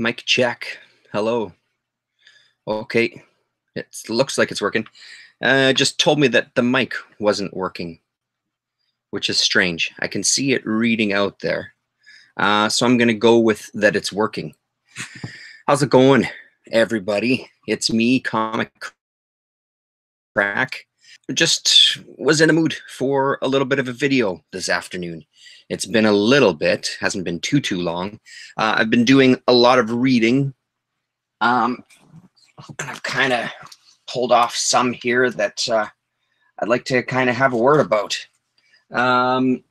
Mic check. Hello. Okay. It looks like it's working. It just told me that the mic wasn't working, which is strange. I can see it reading out there. So I'm going to go with that it's working. How's it going, everybody? It's me, Comic Crack. Just was in a mood for a little bit of a video this afternoon. It's been a little bit, hasn't been too long. I've been doing a lot of reading. And I've kind of pulled off some here that I'd like to kind of have a word about. Oh,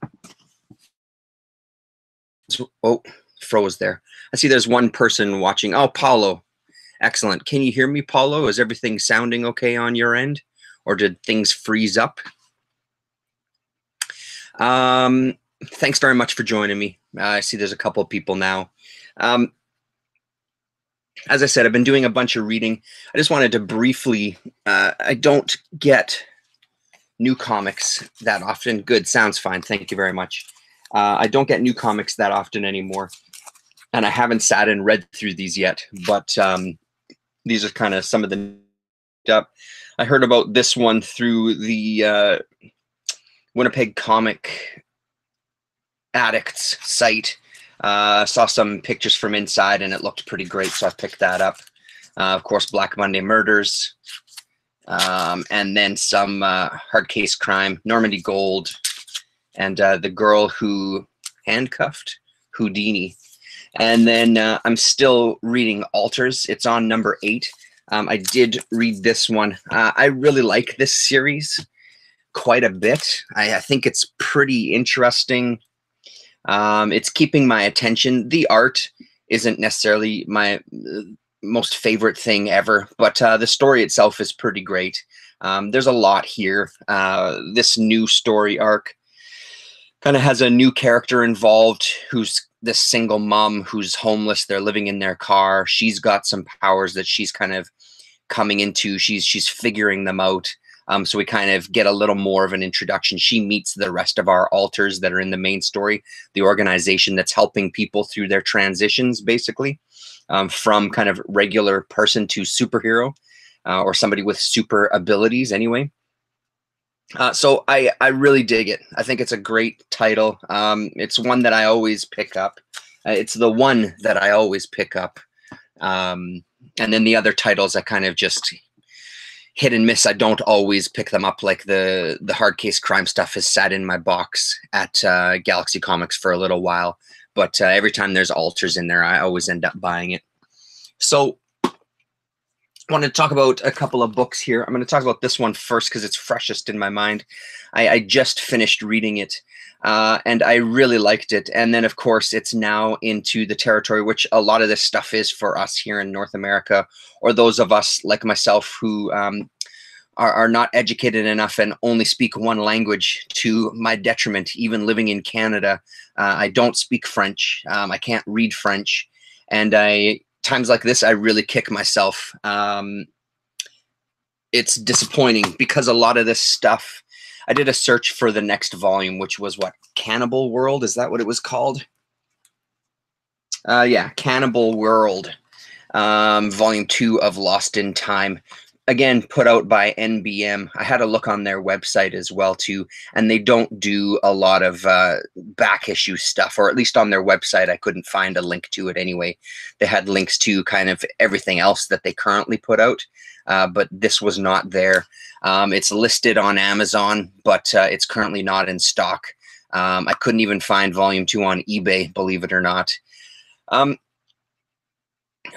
froze there. I see there's one person watching. Oh, Paulo. Excellent. Can you hear me, Paulo? Is everything sounding okay on your end? Or did things freeze up? Thanks very much for joining me. I see there's a couple of people now. As I said, I've been doing a bunch of reading. I just wanted to briefly, I don't get new comics that often. Good, sounds fine. Thank you very much. I don't get new comics that often anymore. And I haven't sat and read through these yet, but these are kind of some of the up. I heard about this one through the Winnipeg Comic Addicts site. Saw some pictures from inside and it looked pretty great, so I picked that up. Of course, Black Monday Murders, and then some hard case crime, Normandy Gold, and the girl who handcuffed Houdini. And then I'm still reading Alters. It's on number 8. I did read this one. I really like this series quite a bit. I think it's pretty interesting. It's keeping my attention. The art isn't necessarily my most favorite thing ever, but the story itself is pretty great. There's a lot here. This new story arc kind of has a new character involved who's this single mom who's homeless. They're living in their car. She's got some powers that she's kind of coming into. She's figuring them out. So we kind of get a little more of an introduction. She meets the rest of our alters that are in the main story, the organization that's helping people through their transitions, basically, from kind of regular person to superhero, or somebody with super abilities anyway. So I really dig it. I think it's a great title. It's one that I always pick up. It's the one that I always pick up. And then the other titles I kind of just hit and miss. I don't always pick them up. Like the hard case crime stuff has sat in my box at Galaxy Comics for a little while. But every time there's alters in there, I always end up buying it. So I want to talk about a couple of books here. I'm going to talk about this one first because it's freshest in my mind. I just finished reading it, and I really liked it. And then, of course, it's now into the territory, which a lot of this stuff is for us here in North America, or those of us like myself who are not educated enough and only speak one language, to my detriment. Even living in Canada, I don't speak French. I can't read French. And times like this, I really kick myself. It's disappointing because a lot of this stuff, I did a search for the next volume, which was what, Cannibal World? Is that what it was called? Yeah, Cannibal World, volume 2 of Lost in Time. Again, put out by NBM. I had a look on their website as well too, and they don't do a lot of back issue stuff, or at least on their website I couldn't find a link to it anyway. They had links to kind of everything else that they currently put out, but this was not there. It's listed on Amazon, but it's currently not in stock. I couldn't even find volume 2 on eBay, believe it or not.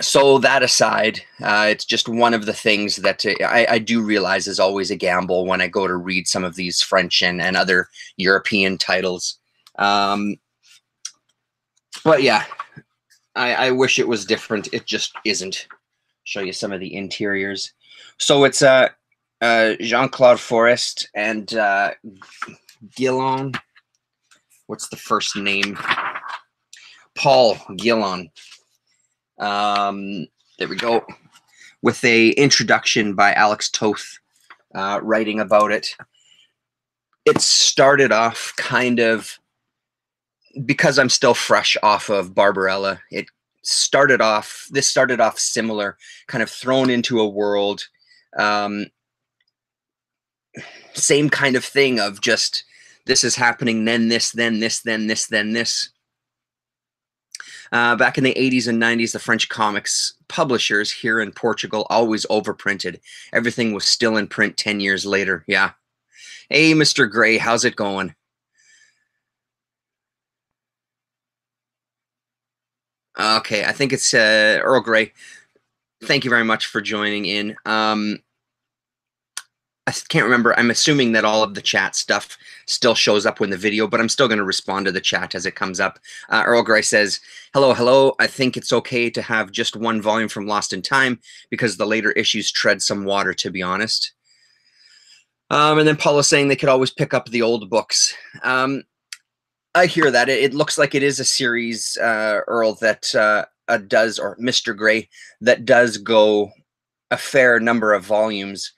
So that aside, it's just one of the things that I do realize is always a gamble when I go to read some of these French and other European titles. But yeah, I wish it was different. It just isn't. Show you some of the interiors. So it's Jean-Claude Forest and Guillon. What's the first name? Paul Guillon. There we go, with a introduction by Alex Toth, writing about it. It started off kind of, because I'm still fresh off of Barbarella, it started off similar, kind of thrown into a world. Same kind of thing of just, this is happening, then this, then this, then this, then this. Back in the 80s and 90s, the French comics publishers here in Portugal always overprinted. Everything was still in print 10 years later. Yeah. Hey, Mr. Gray, how's it going? Okay, I think it's Earl Grey. Thank you very much for joining in. I can't remember. I'm assuming that all of the chat stuff still shows up when the video, but I'm still going to respond to the chat as it comes up. Earl Grey says, hello. I think it's okay to have just one volume from Lost in Time because the later issues tread some water, to be honest. And then Paul is saying they could always pick up the old books. I hear that. It looks like it is a series, Earl, that does, or Mr. Gray, that does go a fair number of volumes.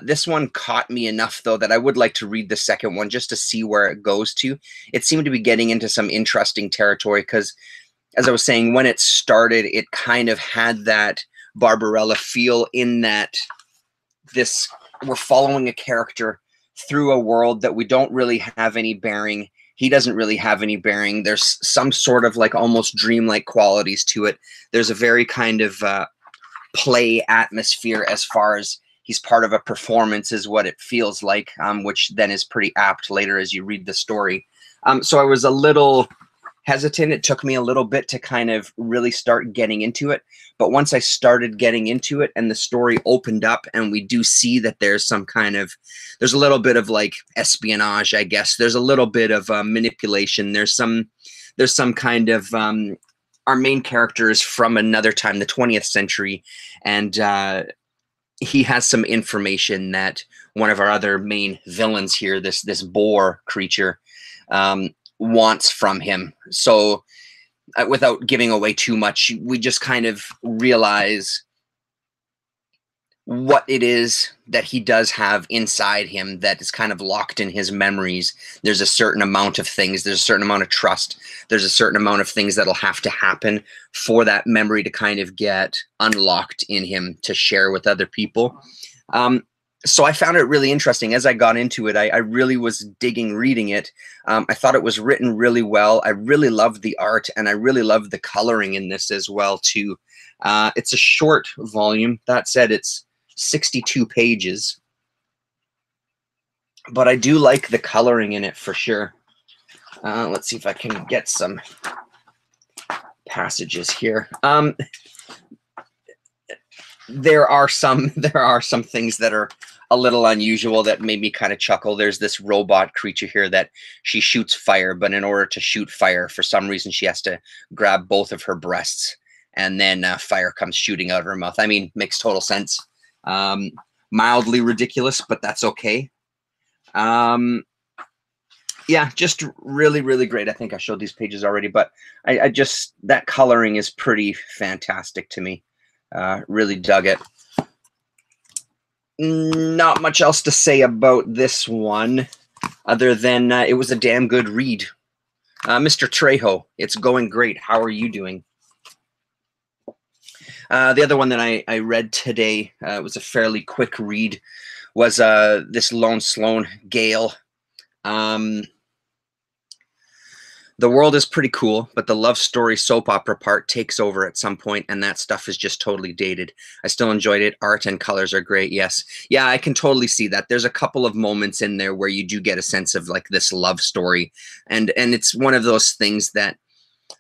This one caught me enough, though, that I would like to read the second one just to see where it goes to. It seemed to be getting into some interesting territory because, as I was saying, when it started, it kind of had that Barbarella feel in that we're following a character through a world that we don't really have any bearing. He doesn't really have any bearing. There's some sort of like almost dreamlike qualities to it. There's a very kind of play atmosphere as far as he's part of a performance is what it feels like, which then is pretty apt later as you read the story. So I was a little hesitant. It took me a little bit to kind of really start getting into it. But once I started getting into it and the story opened up and we do see that there's a little bit of like espionage, I guess. There's a little bit of manipulation. There's some kind of, our main character is from another time, the 20th century. And he has some information that one of our other main villains here, this boar creature, wants from him. So without giving away too much, we just kind of realize what it is that he does have inside him that is kind of locked in his memories. There's a certain amount of things, there's a certain amount of trust, there's a certain amount of things that'll have to happen for that memory to kind of get unlocked in him to share with other people. So I found it really interesting. As I got into it, I really was digging reading it. I thought it was written really well. I really loved the art, and I really loved the coloring in this as well, too. It's a short volume. That said, it's 62 pages. But I do like the coloring in it for sure. Let's see if I can get some passages here. There are some things that are a little unusual that made me kind of chuckle. There's this robot creature here that she shoots fire, but in order to shoot fire, for some reason, she has to grab both of her breasts, and then fire comes shooting out of her mouth. I mean, makes total sense. Mildly ridiculous, but that's okay. Yeah, just really, really great. I think I showed these pages already, but I just, that coloring is pretty fantastic to me. Really dug it. Not much else to say about this one other than it was a damn good read. Mr. Trejo, it's going great. How are you doing? The other one that I read today, was a fairly quick read, was this Lone Sloan, Gale. The world is pretty cool, but the love story soap opera part takes over at some point, and that stuff is just totally dated. I still enjoyed it. Art and colors are great, yes. Yeah, I can totally see that. There's a couple of moments in there where you do get a sense of like this love story, and it's one of those things that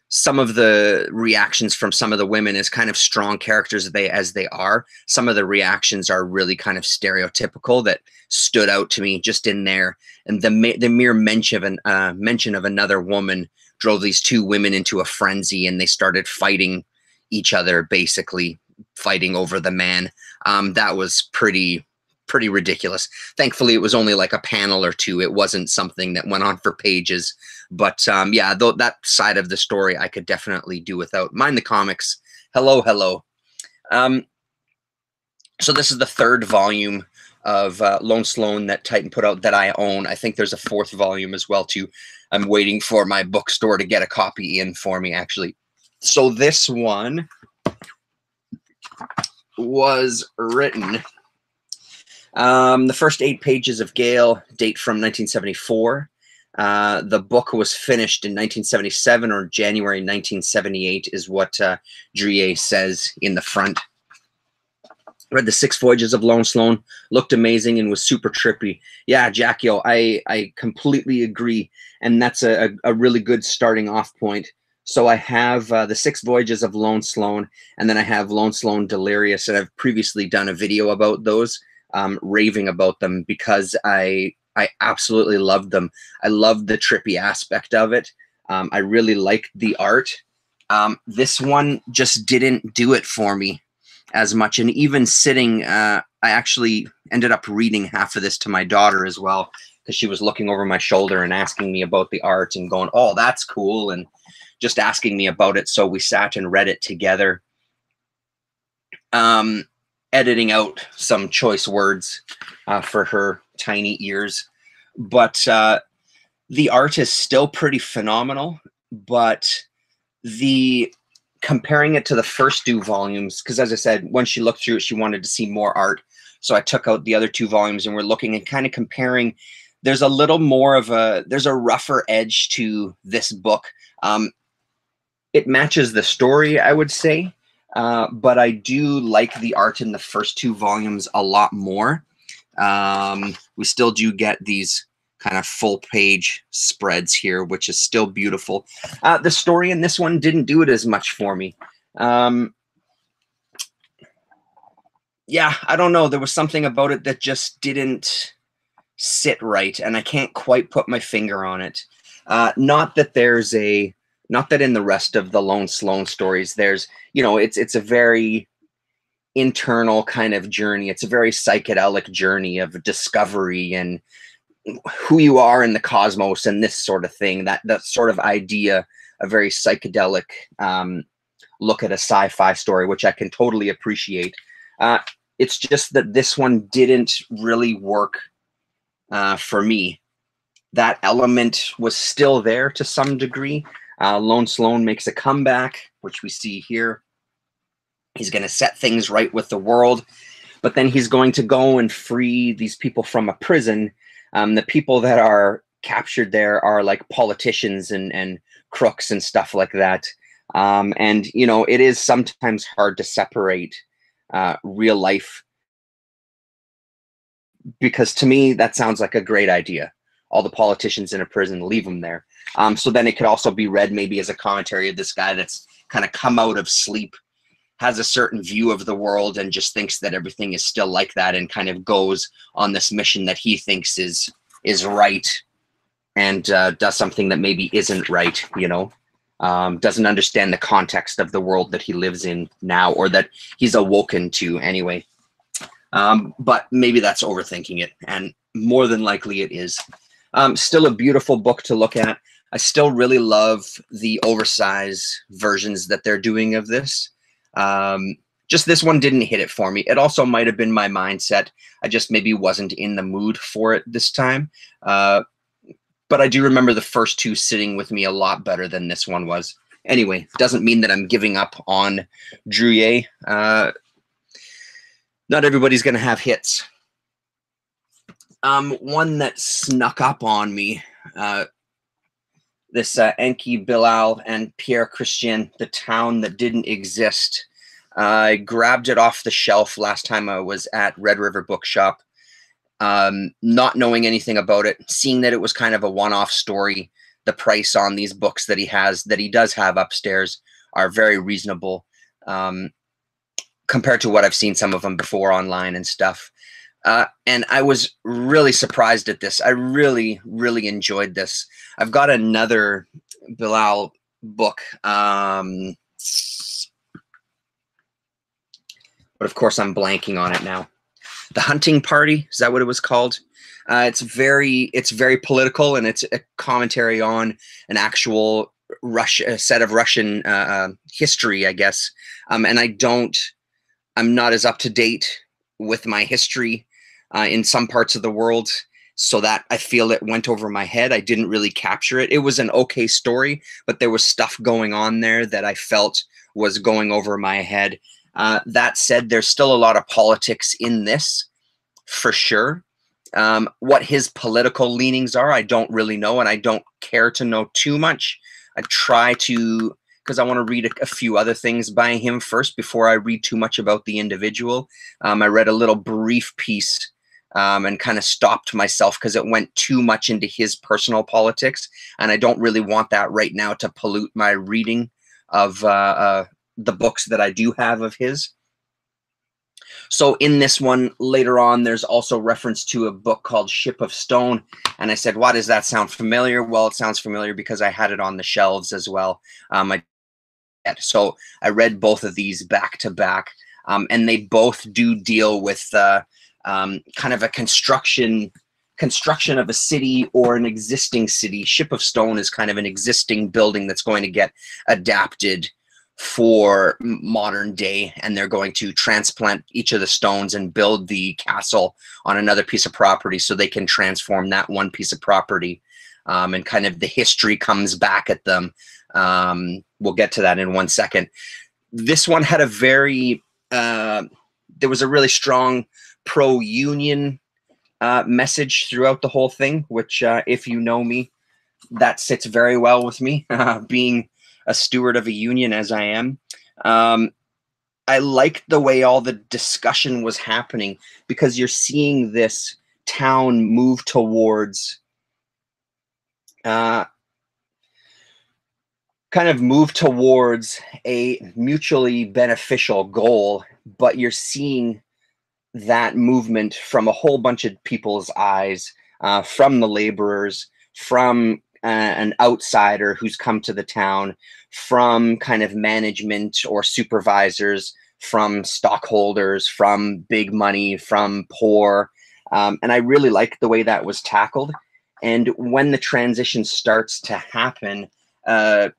some of the reactions from some of the women, as kind of strong characters as they are, some of the reactions are really kind of stereotypical that stood out to me just in there. And the mere mention of another woman drove these two women into a frenzy, and they started fighting each other, basically fighting over the man. That was pretty ridiculous. Thankfully, it was only like a panel or two. It wasn't something that went on for pages. But yeah, though that side of the story I could definitely do without. Mind the comics. Hello. So this is the third volume of Lone Sloan that Titan put out that I own. I think there's a fourth volume as well too. I'm waiting for my bookstore to get a copy in for me, actually. So this one was written. The first 8 pages of Gale date from 1974. The book was finished in 1977 or January 1978 is what Druillet says in the front. Read the 6 Voyages of Lone Sloan, looked amazing and was super trippy. Yeah, Jackio, I completely agree, and that's a really good starting off point. So I have the 6 Voyages of Lone Sloan, and then I have Lone Sloan Delirious, and I've previously done a video about those, raving about them because I absolutely loved them. I loved the trippy aspect of it. I really liked the art. This one just didn't do it for me as much. And even sitting, I actually ended up reading half of this to my daughter as well, because she was looking over my shoulder and asking me about the art and going, oh, that's cool, and just asking me about it. So we sat and read it together, editing out some choice words for her tiny ears. But the art is still pretty phenomenal, but comparing it to the first 2 volumes, because as I said, when she looked through it, she wanted to see more art. So I took out the other 2 volumes and we're looking and kind of comparing. There's a little more of there's a rougher edge to this book. It matches the story, I would say, but I do like the art in the first 2 volumes a lot more. We still do get these kind of full page spreads here, which is still beautiful. The story in this one didn't do it as much for me. Yeah, I don't know. There was something about it that just didn't sit right, and I can't quite put my finger on it. Not that in the rest of the Lone Sloan stories, there's, it's a very internal kind of journey. It's a very psychedelic journey of discovery and who you are in the cosmos and this sort of thing, that sort of idea, a very psychedelic look at a sci-fi story, which I can totally appreciate. It's just that this one didn't really work for me. That element was still there to some degree. Lone Sloan makes a comeback, which we see here. He's going to set things right with the world, but then he's going to go and free these people from a prison. The people that are captured there are like politicians and crooks and stuff like that. And, it is sometimes hard to separate real life, because to me, that sounds like a great idea. All the politicians in a prison, leave them there. So then it could also be read maybe as a commentary of this guy that's kind of come out of sleep, has a certain view of the world, and just thinks that everything is still like that, and kind of goes on this mission that he thinks is right, and does something that maybe isn't right, doesn't understand the context of the world that he lives in now, or that he's awoken to anyway. But maybe that's overthinking it, and more than likely it is. Still a beautiful book to look at. I still really love the oversized versions that they're doing of this. Just this one didn't hit it for me. It also might have been my mindset. I just maybe wasn't in the mood for it this time. But I do remember the first 2 sitting with me a lot better than this one was. Anyway, doesn't mean that I'm giving up on Druillet. Not everybody's going to have hits. One that snuck up on me, this Enki, Bilal, and Pierre Christian, The Town That Didn't Exist. I grabbed it off the shelf last time I was at Red River Bookshop, not knowing anything about it, seeing that it was kind of a one-off story. The price on these books that he does have upstairs are very reasonable compared to what I've seen some of them before online and stuff. And I was really surprised at this. I really, really enjoyed this. I've got another Bilal book, but of course I'm blanking on it now. The Hunting Party, is that what it was called? It's very political, and it's a commentary on an actual set of Russian history, I guess. And I'm not as up to date with my history in some parts of the world So that I feel it went over my head. I didn't really capture it. It was an okay story, but there was stuff going on there that I felt was going over my head. That said, there's still a lot of politics in this, for sure. What his political leanings are, I don't really know, and I don't care to know too much. I try to, because I want to read a few other things by him first before I read too much about the individual. I read a little brief piece and kind of stopped myself because it went too much into his personal politics, and I don't really want that right now to pollute my reading of the books that I do have of his. So in this one, later on, there's also reference to a book called Ship of Stone. And I said, why does that sound familiar? Well, it sounds familiar because I had it on the shelves as well. So I read both of these back to back. And they both do deal with kind of a construction of a city or an existing city. Ship of Stone is kind of an existing building that's going to get adapted for modern day, and they're going to transplant each of the stones and build the castle on another piece of property so they can transform that one piece of property, and kind of the history comes back at them. We'll get to that in 1 second. This one had a very there was a really strong pro-union message throughout the whole thing, which if you know me, that sits very well with me, being a steward of a union as I am. I liked the way all the discussion was happening, because you're seeing this town move towards kind of move towards a mutually beneficial goal, but you're seeing that movement from a whole bunch of people's eyes, from the laborers, from an outsider who's come to the town, from kind of management or supervisors, from stockholders, from big money, from poor. And I really liked the way that was tackled. And when the transition starts to happen, the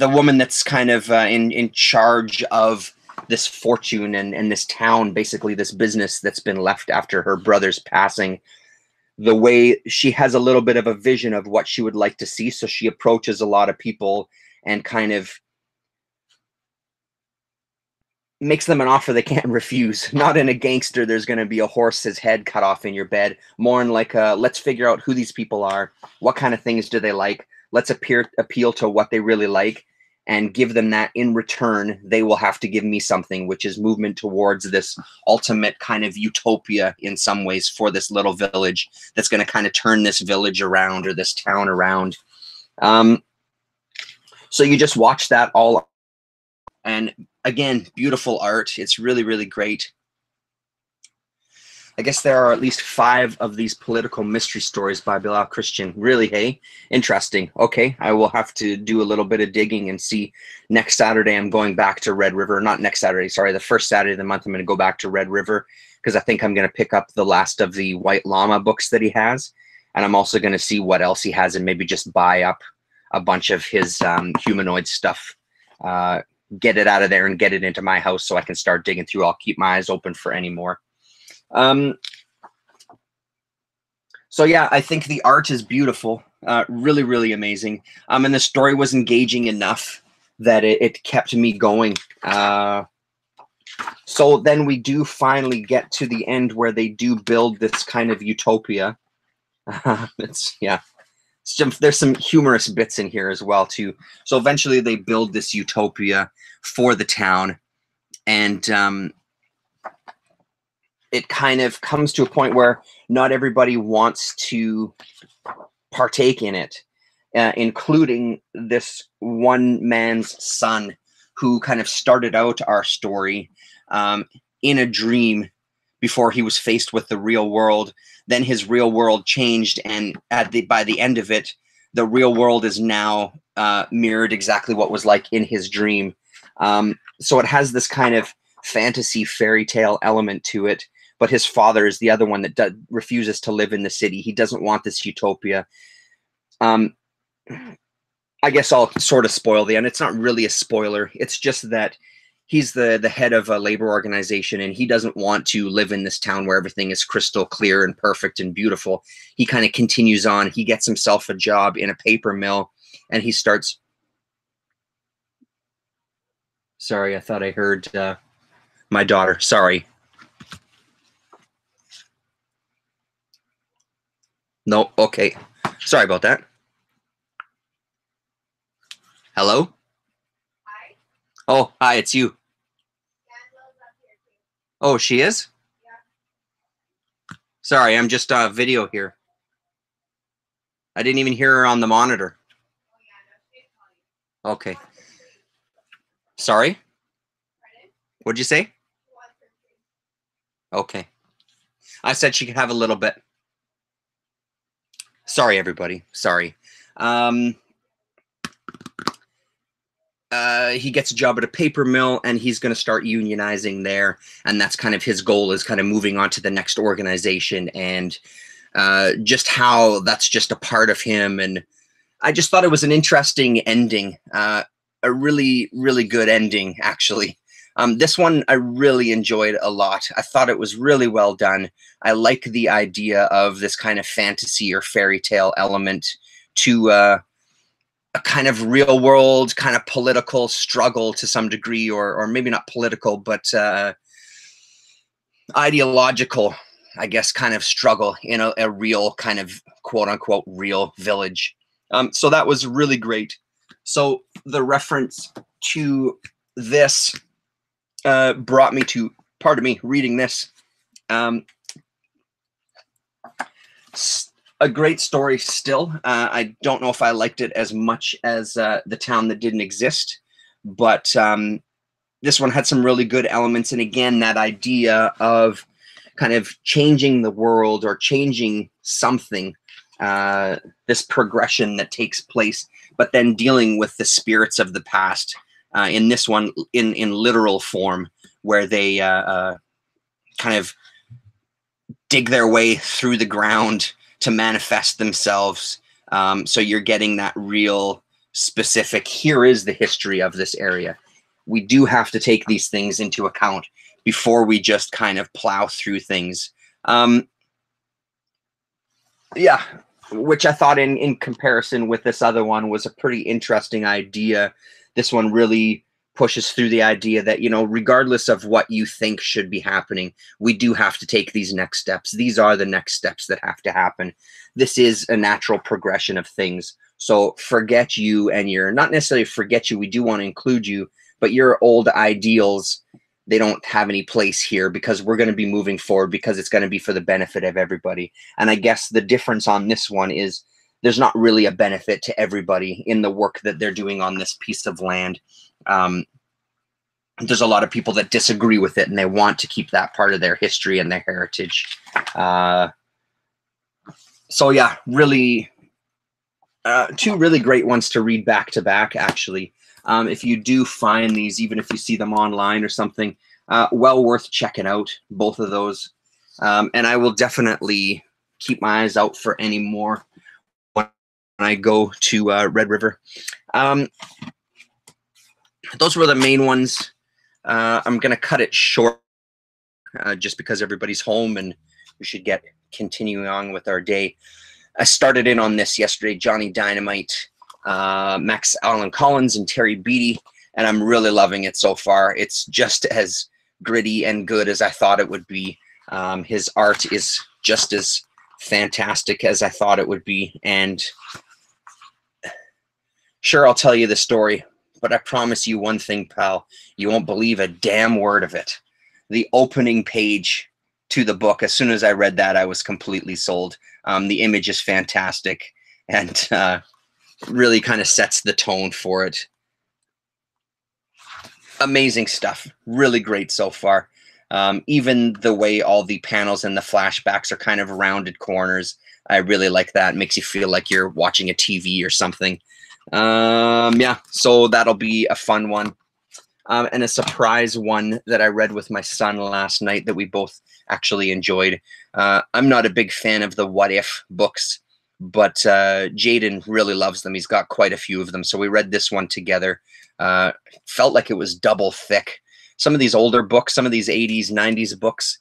woman that's kind of in charge of this fortune and this town, basically this business that's been left after her brother's passing, the way she has a little bit of a vision of what she would like to see. So she approaches a lot of people and kind of makes them an offer they can't refuse. Not in a gangster, there's going to be a horse's head cut off in your bed. More in like a, let's figure out who these people are. What kind of things do they like? Let's appeal to what they really like and give them that. In return, they will have to give me something, which is movement towards this ultimate kind of utopia in some ways for this little village that's going to kind of turn this village around, or this town around. So you just watch that all. And again, beautiful art. It's really, really great. I guess there are at least 5 of these political mystery stories by Bilal Christian. Really, hey? Interesting. Okay, I will have to do a little bit of digging and see. Next Saturday, I'm going back to Red River. Not next Saturday, sorry. The first Saturday of the month, I'm going to go back to Red River, because I think I'm going to pick up the last of the White Llama books that he has. And I'm also going to see what else he has and maybe just buy up a bunch of his humanoid stuff. Get it out of there and get it into my house so I can start digging through. I'll keep my eyes open for any more. So yeah, I think the art is beautiful, really, really amazing. And the story was engaging enough that it kept me going. So then we do finally get to the end where they do build this kind of utopia. There's some humorous bits in here as well too. So eventually they build this utopia for the town, and it kind of comes to a point where not everybody wants to partake in it, including this one man's son, who kind of started out our story in a dream before he was faced with the real world. Then his real world changed, and by the end of it, the real world is now mirrored exactly what was like in his dream. So it has this kind of fantasy fairy tale element to it. But his father is the other one that refuses to live in the city. He doesn't want this utopia. I guess I'll sort of spoil the end. It's not really a spoiler. It's just that he's the head of a labor organization, and he doesn't want to live in this town where everything is crystal clear and perfect and beautiful. He kind of continues on. He gets himself a job in a paper mill, and he starts. Sorry, I thought I heard my daughter. Sorry. No, okay. Sorry about that. Hello? Hi. Oh, hi, it's you. Oh, she is? Yeah. Sorry, I'm just video here. I didn't even hear her on the monitor. Oh, yeah, no, she's calling. Okay. Sorry? Pardon? What'd you say? She wants her treat. Okay. I said she could have a little bit. Sorry, everybody. Sorry. He gets a job at a paper mill, and he's going to start unionizing there. And that's kind of his goal, is kind of moving on to the next organization, and just how that's just a part of him. And I just thought it was an interesting ending, a really, really good ending, actually. This one I really enjoyed a lot. I thought it was really well done. I like the idea of this kind of fantasy or fairy tale element to a kind of real world, kind of political struggle to some degree, or maybe not political, but ideological, I guess, kind of struggle in a real kind of quote unquote real village. So that was really great. So the reference to this brought me to, pardon me, reading this. A great story still. I don't know if I liked it as much as The Town That Didn't Exist, but this one had some really good elements. And again, that idea of kind of changing the world or changing something, this progression that takes place, but then dealing with the spirits of the past. In this one, in literal form, where they kind of dig their way through the ground to manifest themselves. So you're getting that real specific, here is the history of this area. We do have to take these things into account before we just kind of plow through things. Yeah, which I thought in comparison with this other one was a pretty interesting idea. This one really pushes through the idea that, you know, regardless of what you think should be happening, we do have to take these next steps. These are the next steps that have to happen. This is a natural progression of things. So forget you and your, not necessarily forget you, we do want to include you, but your old ideals, they don't have any place here, because we're going to be moving forward, because it's going to be for the benefit of everybody. And I guess the difference on this one is there's not really a benefit to everybody in the work that they're doing on this piece of land. There's a lot of people that disagree with it, and they want to keep that part of their history and their heritage. So yeah, really, two really great ones to read back to back, actually. If you do find these, even if you see them online or something, well worth checking out, both of those. And I will definitely keep my eyes out for any more when I go to Red River. Those were the main ones. I'm going to cut it short just because everybody's home and we should get continuing on with our day. I started in on this yesterday, Johnny Dynamite, Max Allen Collins, and Terry Beattie, and I'm really loving it so far. It's just as gritty and good as I thought it would be. His art is just as fantastic as I thought it would be. And sure, I'll tell you the story, but I promise you one thing, pal. You won't believe a damn word of it. The opening page to the book, as soon as I read that, I was completely sold. The image is fantastic and really kind of sets the tone for it. Amazing stuff. Really great so far. Even the way all the panels and the flashbacks are kind of rounded corners, I really like that. It makes you feel like you're watching a TV or something. Yeah, so that'll be a fun one. And a surprise one that I read with my son last night that we both actually enjoyed. I'm not a big fan of the What If books, but Jaden really loves them. He's got quite a few of them. So we read this one together. Felt like it was double thick. some of these older books, some of these 80s, 90s books,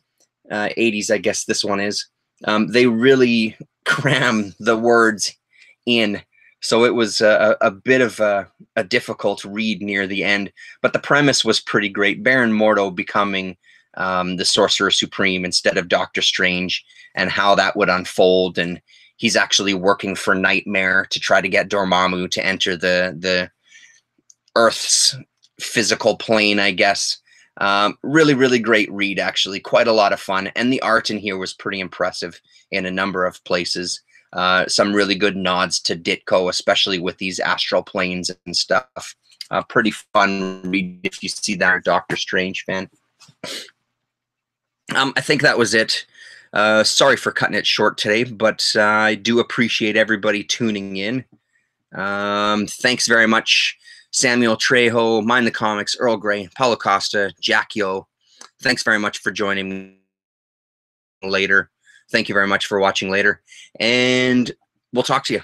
80s, I guess this one is, they really cram the words in. So it was a bit of a difficult read near the end, but the premise was pretty great. Baron Mordo becoming the Sorcerer Supreme instead of Doctor Strange, and how that would unfold. And he's actually working for Nightmare to try to get Dormammu to enter the Earth's physical plane, I guess. Really, really great read, actually. Quite a lot of fun. And the art in here was pretty impressive in a number of places. Some really good nods to Ditko, especially with these astral planes and stuff. Pretty fun read if you see that, Doctor Strange fan. I think that was it. Sorry for cutting it short today, but I do appreciate everybody tuning in. Thanks very much, Samuel Trejo, Mind the Comics, Earl Grey, Paulo Costa, Jack Yo. Thanks very much for joining me later. Thank you very much for watching later, and we'll talk to you.